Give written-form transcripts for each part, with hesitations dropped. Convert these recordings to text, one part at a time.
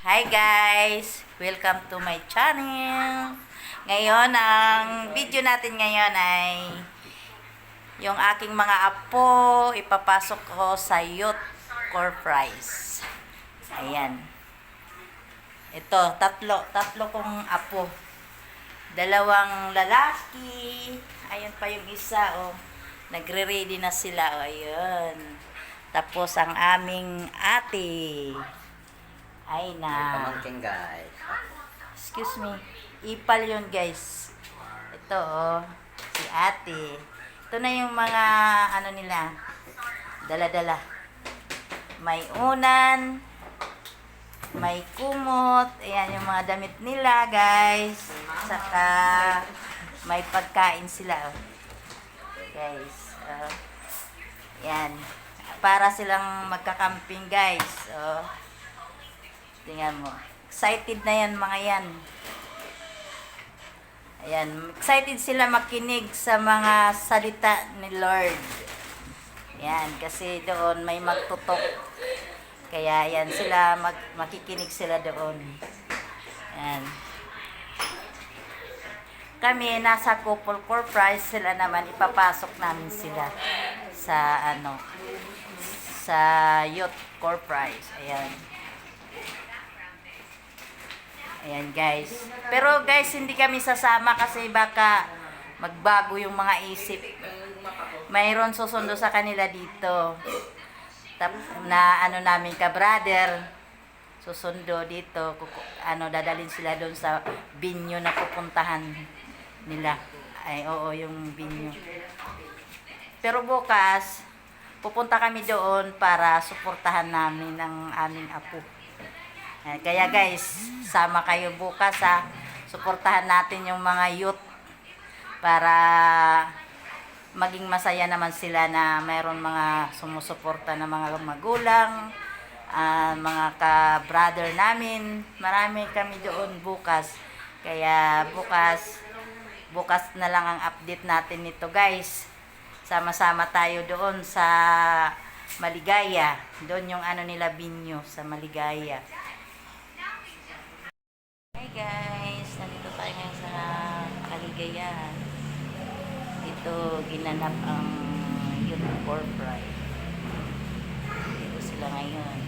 Hi guys! Welcome to my channel! Ngayon, ang video natin ngayon ay yung aking mga apo ipapasok ko sa youth core prize. Ayan. Ito, tatlo kong apo. Dalawang lalaki. Ayan pa yung isa, oh. Nagre-ready na sila, oh. Ayan. Tapos ang aming ate. Ay na. Pamangkin guys. Excuse me. Ipal yun guys. Ito oh. Si ate. Ito na yung mga ano nila. Dala-dala. May unan. May kumot. Ayan yung mga damit nila guys. Saka may pagkain sila. Oh. Guys. Yan. Para silang magkakamping guys. Oh. Tingnan mo. Excited na yan mga yan. Ayan. Excited sila makinig sa mga salita ni Lord. Ayan. Kasi doon may magtutok. Kaya ayan sila. Makikinig sila doon. Ayan. Kami nasa couple core prize. Sila naman ipapasok namin sila sa ano sa youth core prize. Ayan. Ayan guys. Pero guys, hindi kami sasama kasi baka magbago yung mga isip. Mayroon susundo sa kanila dito. Na ano namin ka-brother. Susundo dito. Dadalhin sila doon sa binyo na pupuntahan nila. Ay, oo, yung binyo. Pero bukas, pupunta kami doon para suportahan namin ang aming apo. Kaya guys, sama kayo bukas ha. Suportahan natin yung mga youth para maging masaya naman sila na mayroon mga sumusuporta na mga magulang, mga ka-brother namin. Marami kami doon bukas. Kaya bukas na lang ang update natin nito guys. Sama-sama tayo doon sa Maligaya. Doon yung ano nila binyo sa Maligaya. Hi guys, nandito tayo ngayon sa Kaligayahan. Dito ginanap ang youth core prize. Dito sila ngayon.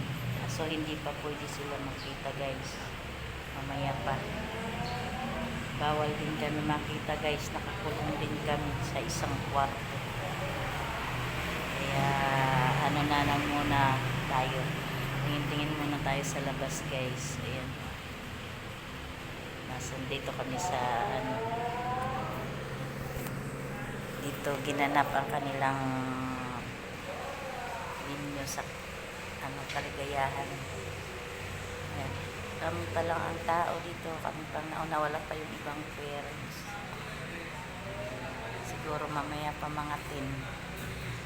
So hindi pa pwede sila makita guys. Mamaya pa. Bawal din kami makita guys. Nakakulong din kami sa isang kwarto. Kaya ano na lang muna tayo. Tingin-tingin muna tayo sa labas guys. Ayan. Dito kami sa ano, dito ginanap ang kanilang binyo sa ano, Kaligayahan. Ayan. Kami pa lang ang tao dito, kami pang nauna, wala pa yung ibang parents. Siguro mamaya pa mga 10.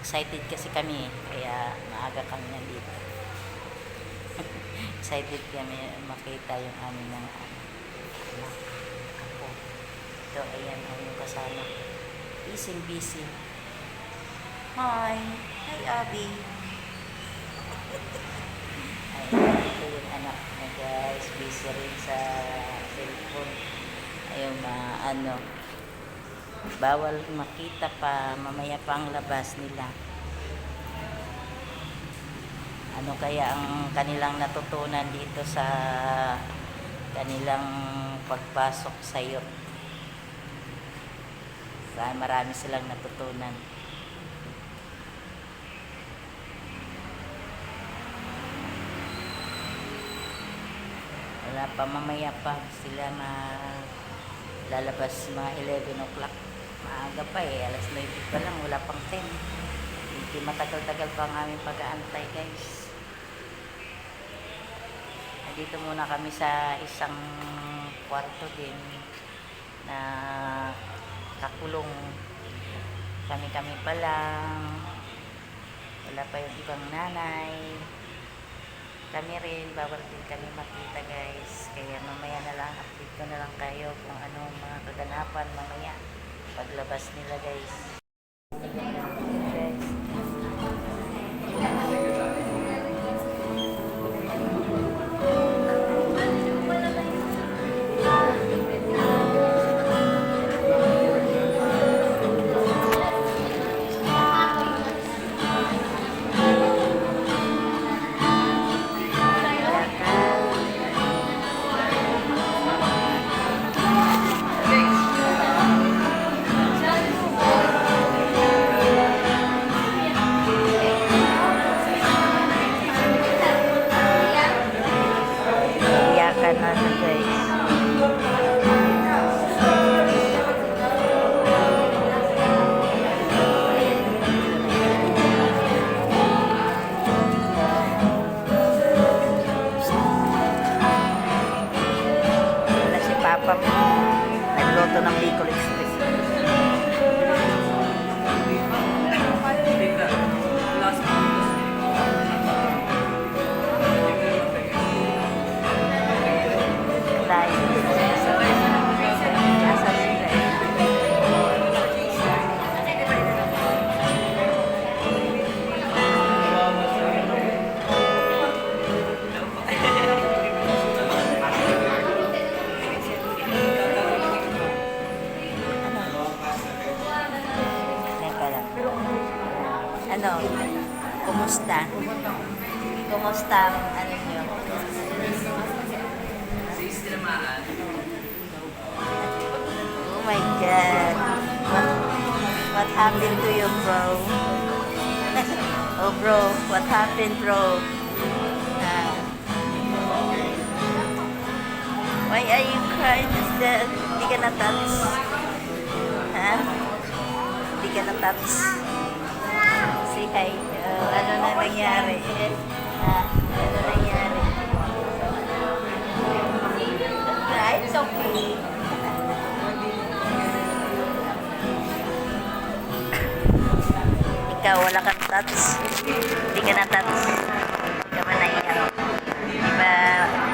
Excited kasi kami, kaya maaga kami nandito. Excited kami makita yung aming mga ako. Ito, ayan ang yung kasama. Busy. Hi! Hi, Abby! Ayan, ito yung anak na guys. Busy rin sa cellphone. Ayun, ano. Bawal makita pa. Mamaya pa ang labas nila. Ano kaya ang kanilang natutunan dito sa kanilang pagpasok sa youth. Marami silang natutunan. Wala pa, mamaya pa sila lalabas mga 11 o'clock. Maaga pa alas 9 pa lang, wala pang 10. Hindi matagal-tagal pa ang aming pag-aantay guys. Dito muna kami sa isang kwarto din na kakulong. Kami pa lang. Wala pa yung ibang nanay. Kami rin, bawal din kami makita guys. Kaya mamaya na lang, update ko na lang kayo kung ano mga kaganapan mamaya paglabas nila guys. Ayan, ano guys. Wala si Papa mo. Nagluto ng Bicol Express. Ano? Kumusta? Kumusta ang ano nyo? Oh my God. What happened to you, bro? Oh, bro. What happened, bro? Ah. Why are you crying? Is that... Hindi ka na-touch? Ha? Hindi ka na-touch? Say hi. Ano na nangyari? Ano nangyari? It's okay. Ikaw, wala kang touch. Hindi ka na-touch. Hindi ka ba naiyak? Hindi ba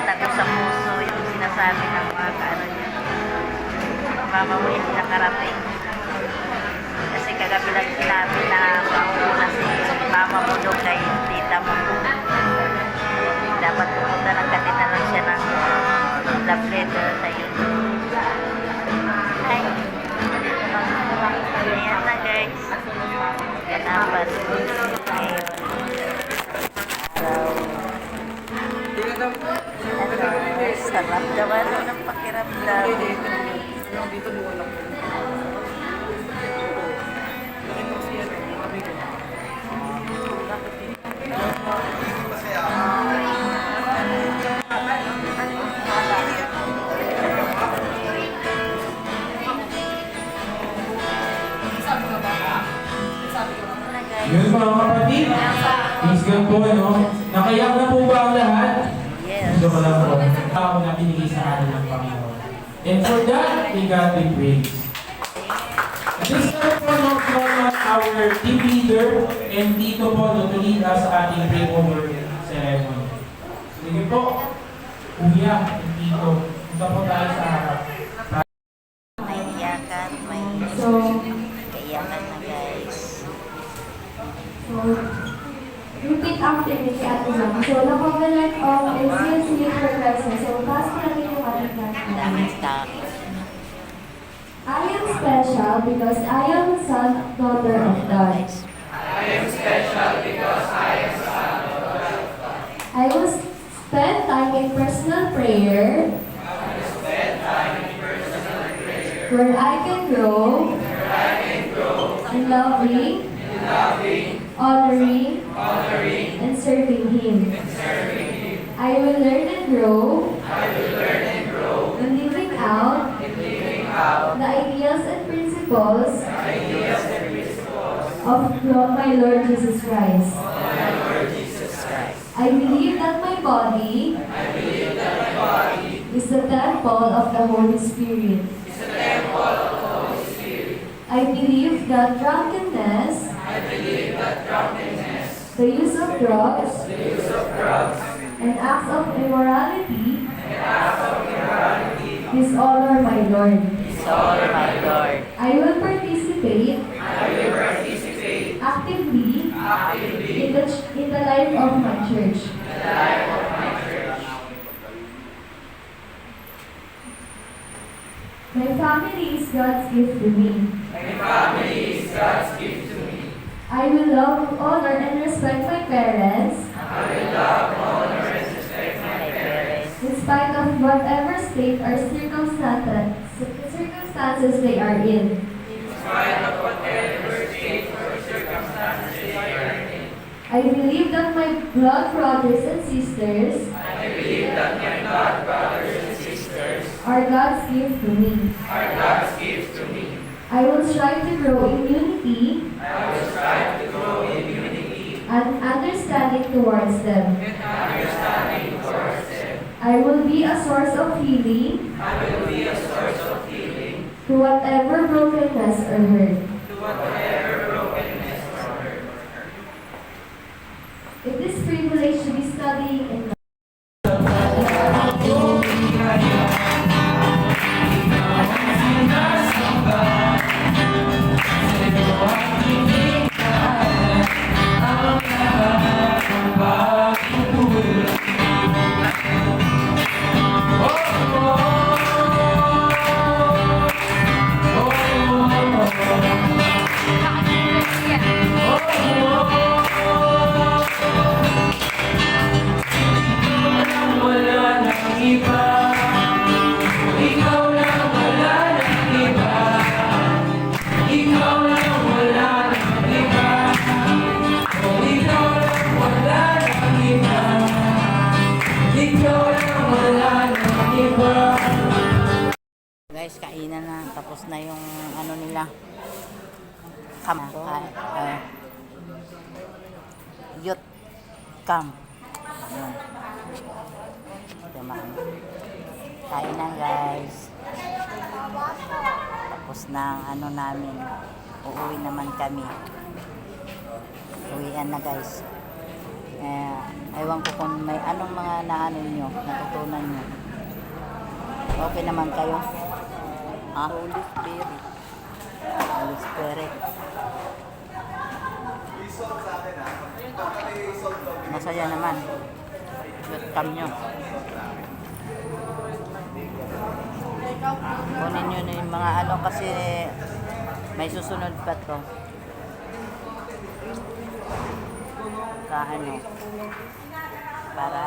tago sa puso yung sinasabi ng mga kaano niya? Mama mo hindi nakarating. Kasi kagabi lang sinabi na mauna si mama mo doon kay tita mo. Dapat pumunta ng katina lang siya ng love letter sa'yo. Hi. Ayan na guys. Kanapan. Ngayon. Araw. Sarap naman ng pakiramdam. Dito mo lang. Yun mga kapatid, please God po, no? Nakayak na po ba ang lahat? Yes. Ito ko lang po. Ako na binigay sa atin ng Panginoon. And for that, we God be praised. At this time po, no, from our team leader and dito po, no, to lead us sa ating breakover ceremony. Sige po, Kuya and Tito, punta po tayo sa harap. May iyakan, may kaiyakan na guys. So, repeat after me si Ate Mama. So, the covenant of SCSC for Christ. So, taas ko natin yung ating Daming stock. I am special because I am son, daughter of God. I will spend time in personal prayer. Where I can grow. In loving. Honoring. And serving Him. I will learn and grow. In living out. The ideals and principles. Of my Lord Jesus Christ. I believe that my body is the temple of the Holy Spirit. I believe that drunkenness, the use of drugs, and acts of immorality dishonor my Lord. Dishonor my Lord. I will participate actively in the life of my church. My family is God's gift to me. I will love, honor, and respect my parents. My parents. In spite of whatever state or circumstances they are in. I believe that my blood brothers and sisters are God's gift to me. I will strive to grow in unity and understanding towards them. I will be a source of healing to whatever brokenness or hurt. It is privilege to be studying in Guys, kainan na. Tapos na yung ano nila. Youth camp. Ayan. Kain na guys. Tapos na ang ano namin. Uuwi naman kami. Uwian na guys. Ewan ko kung may anong mga naano nyo, natutunan nyo. Okay naman kayo? Ha? Holy Spirit. Holy Spirit. Masaya naman. Welcome nyo. Kunin nyo na yung mga ano kasi may susunod pa to. Sa ano. Para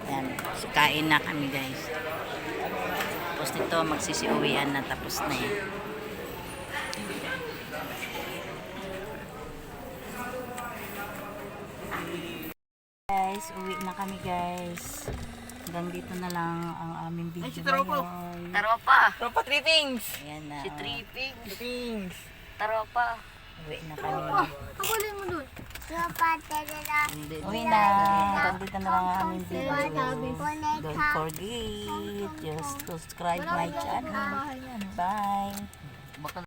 yan. Kain na kami guys. Tapos nito magsisiuwian na, tapos na yan. Guys, uwi na kami guys. Hanggang dito na lang ang aming video ngayon. Taropa! Taropa, three things! Ayan na. Si three things! Taropa. Uwi na kami. Pakulin mo dun. Uwi na. Hanggang dito na lang ang aming video. Don't forget, just subscribe my channel. Bye.